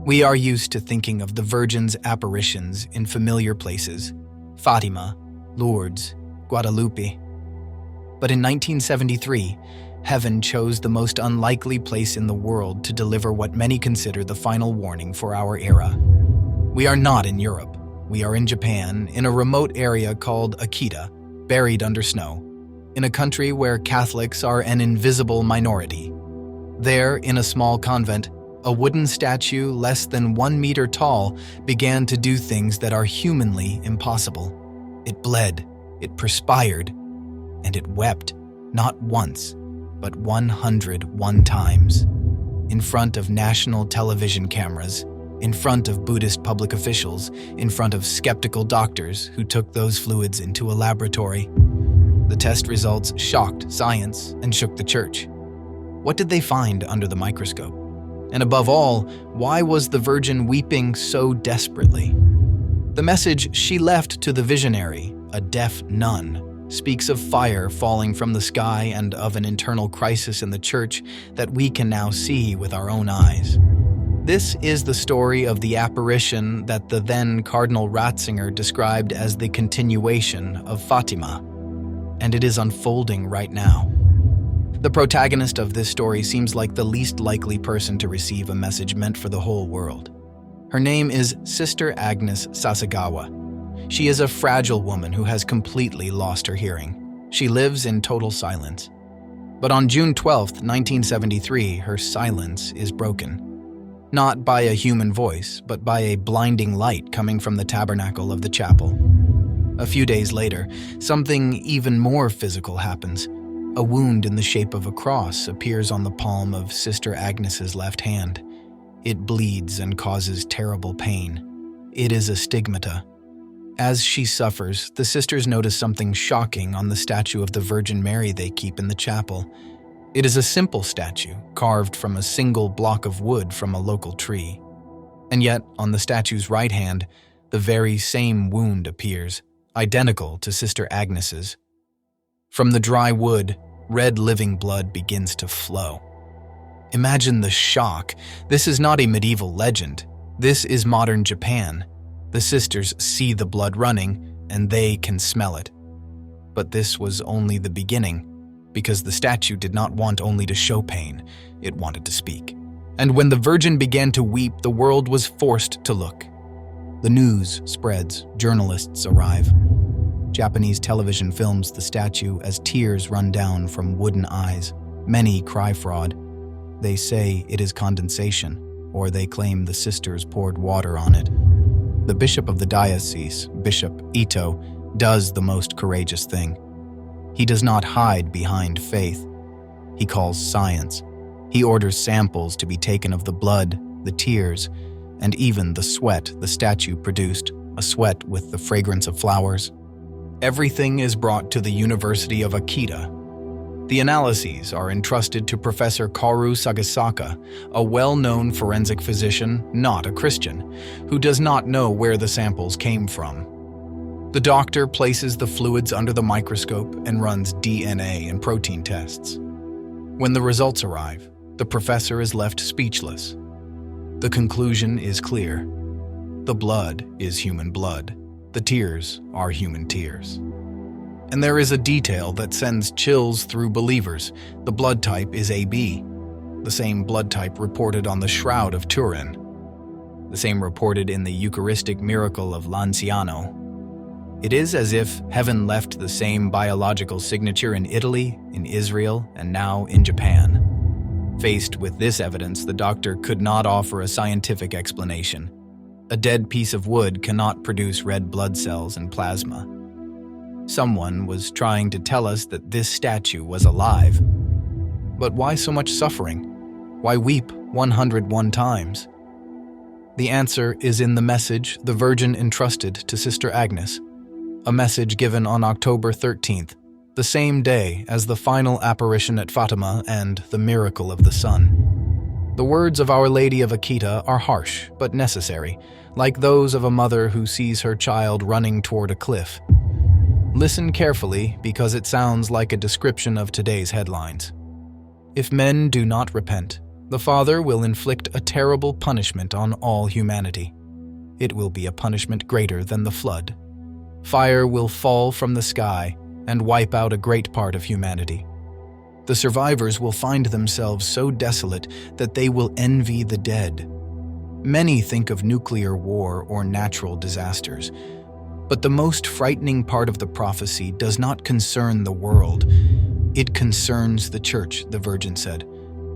We are used to thinking of the Virgin's apparitions in familiar places: Fatima, Lourdes, Guadalupe. But in 1973, heaven chose the most unlikely place in the world to deliver what many consider the final warning for our era. We are not in Europe. We are in Japan, in a remote area called Akita, buried under snow, in a country where Catholics are an invisible minority. There, in a small convent, a wooden statue less than 1 meter tall began to do things that are humanly impossible. It bled, it perspired, and it wept, not once, but 101 times. In front of national television cameras, in front of Buddhist public officials, in front of skeptical doctors who took those fluids into a laboratory. The test results shocked science and shook the church. What did they find under the microscope? And above all, why was the Virgin weeping so desperately? The message she left to the visionary, a deaf nun, speaks of fire falling from the sky and of an internal crisis in the church that we can now see with our own eyes. This is the story of the apparition that the then Cardinal Ratzinger described as the continuation of Fatima, and it is unfolding right now. The protagonist of this story seems like the least likely person to receive a message meant for the whole world. Her name is Sister Agnes Sasagawa. She is a fragile woman who has completely lost her hearing. She lives in total silence. But on June 12, 1973, her silence is broken. Not by a human voice, but by a blinding light coming from the tabernacle of the chapel. A few days later, something even more physical happens. A wound in the shape of a cross appears on the palm of Sister Agnes's left hand. It bleeds and causes terrible pain. It is a stigmata. As she suffers, the sisters notice something shocking on the statue of the Virgin Mary they keep in the chapel. It is a simple statue, carved from a single block of wood from a local tree. And yet, on the statue's right hand, the very same wound appears, identical to Sister Agnes's. From the dry wood, red living blood begins to flow. Imagine the shock. This is not a medieval legend. This is modern Japan. The sisters see the blood running, and they can smell it. But this was only the beginning, because the statue did not want only to show pain, it wanted to speak. And when the Virgin began to weep, the world was forced to look. The news spreads, journalists arrive. Japanese television films the statue as tears run down from wooden eyes. Many cry fraud. They say it is condensation, or they claim the sisters poured water on it. The bishop of the diocese, Bishop Ito, does the most courageous thing. He does not hide behind faith. He calls science. He orders samples to be taken of the blood, the tears, and even the sweat the statue produced, a sweat with the fragrance of flowers. Everything is brought to the University of Akita. The analyses are entrusted to Professor Kaoru Sagasaka, a well-known forensic physician, not a Christian, who does not know where the samples came from. The doctor places the fluids under the microscope and runs DNA and protein tests. When the results arrive, the professor is left speechless. The conclusion is clear. The blood is human blood. The tears are human tears. And there is a detail that sends chills through believers. The blood type is AB, the same blood type reported on the Shroud of Turin, the same reported in the Eucharistic miracle of Lanciano. It is as if heaven left the same biological signature in Italy, in Israel, and now in Japan. Faced with this evidence, the doctor could not offer a scientific explanation. A dead piece of wood cannot produce red blood cells and plasma. Someone was trying to tell us that this statue was alive. But why so much suffering? Why weep 101 times? The answer is in the message the Virgin entrusted to Sister Agnes, a message given on October 13th, the same day as the final apparition at Fatima and the miracle of the sun. The words of Our Lady of Akita are harsh but necessary, like those of a mother who sees her child running toward a cliff. Listen carefully because it sounds like a description of today's headlines. If men do not repent, The Father will inflict a terrible punishment on all humanity. It will be a punishment greater than the flood. Fire will fall from the sky and wipe out a great part of humanity. The survivors will find themselves so desolate that they will envy the dead. Many think of nuclear war or natural disasters, but the most frightening part of the prophecy does not concern the world. It concerns the church, the Virgin said.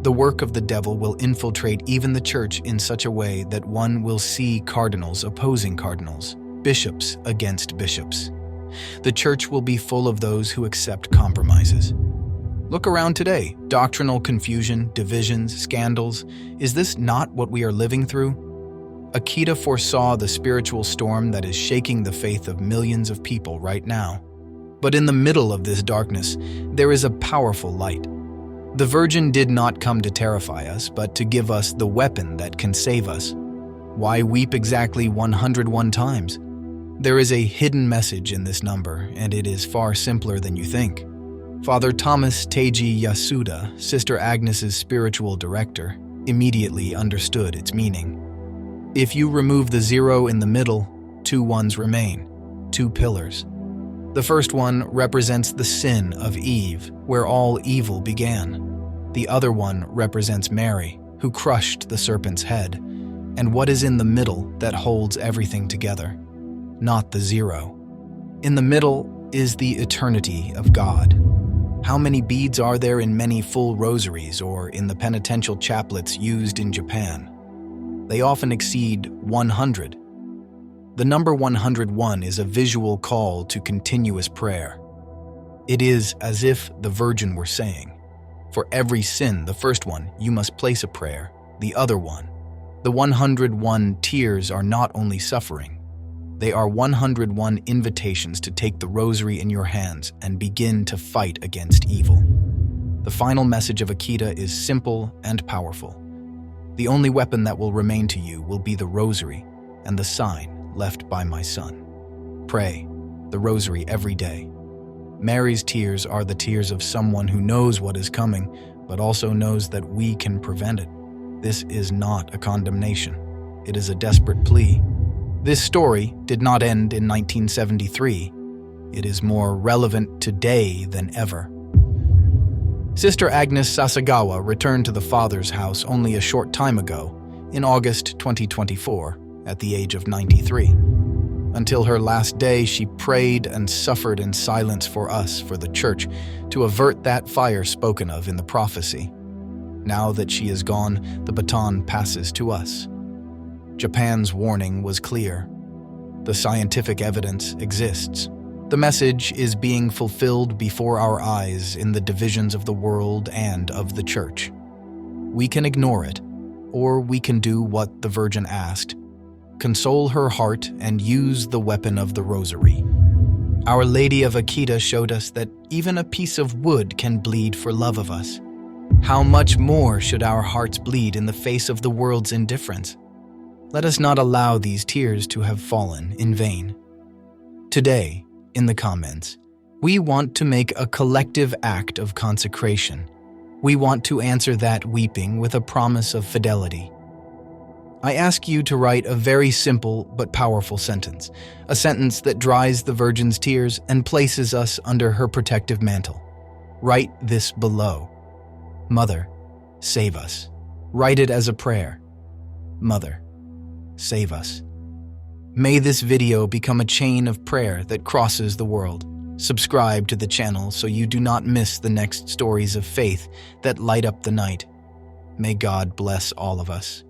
The work of the devil will infiltrate even the church in such a way that one will see cardinals opposing cardinals, bishops against bishops. The church will be full of those who accept compromises. Look around today. Doctrinal confusion, divisions, scandals. Is this not what we are living through? Akita foresaw the spiritual storm that is shaking the faith of millions of people right now. But in the middle of this darkness, there is a powerful light. The Virgin did not come to terrify us, but to give us the weapon that can save us. Why weep exactly 101 times? There is a hidden message in this number, and it is far simpler than you think. Father Thomas Teji Yasuda, Sister Agnes's spiritual director, immediately understood its meaning. If you remove the 0 in the middle, 2 ones remain, 2 pillars. The first one represents the sin of Eve, where all evil began. The other one represents Mary, who crushed the serpent's head, and what is in the middle that holds everything together, not the 0. In the middle is the eternity of God. How many beads are there in many full rosaries or in the penitential chaplets used in Japan? They often exceed 100. The number 101 is a visual call to continuous prayer. It is as if the Virgin were saying, for every sin, the first one, you must place a prayer, the other one. The 101 tears are not only suffering, they are 101 invitations to take the rosary in your hands and begin to fight against evil. The final message of Akita is simple and powerful. The only weapon that will remain to you will be the rosary and the sign left by my Son. Pray the rosary every day. Mary's tears are the tears of someone who knows what is coming, but also knows that we can prevent it. This is not a condemnation. It is a desperate plea. This story did not end in 1973. It is more relevant today than ever. Sister Agnes Sasagawa returned to the Father's house only a short time ago, in August 2024, at the age of 93. Until her last day, she prayed and suffered in silence for us, for the Church, to avert that fire spoken of in the prophecy. Now that she is gone, the baton passes to us. Japan's warning was clear. The scientific evidence exists. The message is being fulfilled before our eyes in the divisions of the world and of the Church. We can ignore it, or we can do what the Virgin asked: console her heart and use the weapon of the Rosary. Our Lady of Akita showed us that even a piece of wood can bleed for love of us. How much more should our hearts bleed in the face of the world's indifference? Let us not allow these tears to have fallen in vain. Today, in the comments, we want to make a collective act of consecration. We want to answer that weeping with a promise of fidelity. I ask you to write a very simple but powerful sentence, a sentence that dries the Virgin's tears and places us under her protective mantle. Write this below. Mother, save us. Write it as a prayer. Mother, save us. May this video become a chain of prayer that crosses the world. Subscribe to the channel so you do not miss the next stories of faith that light up the night. May God bless all of us.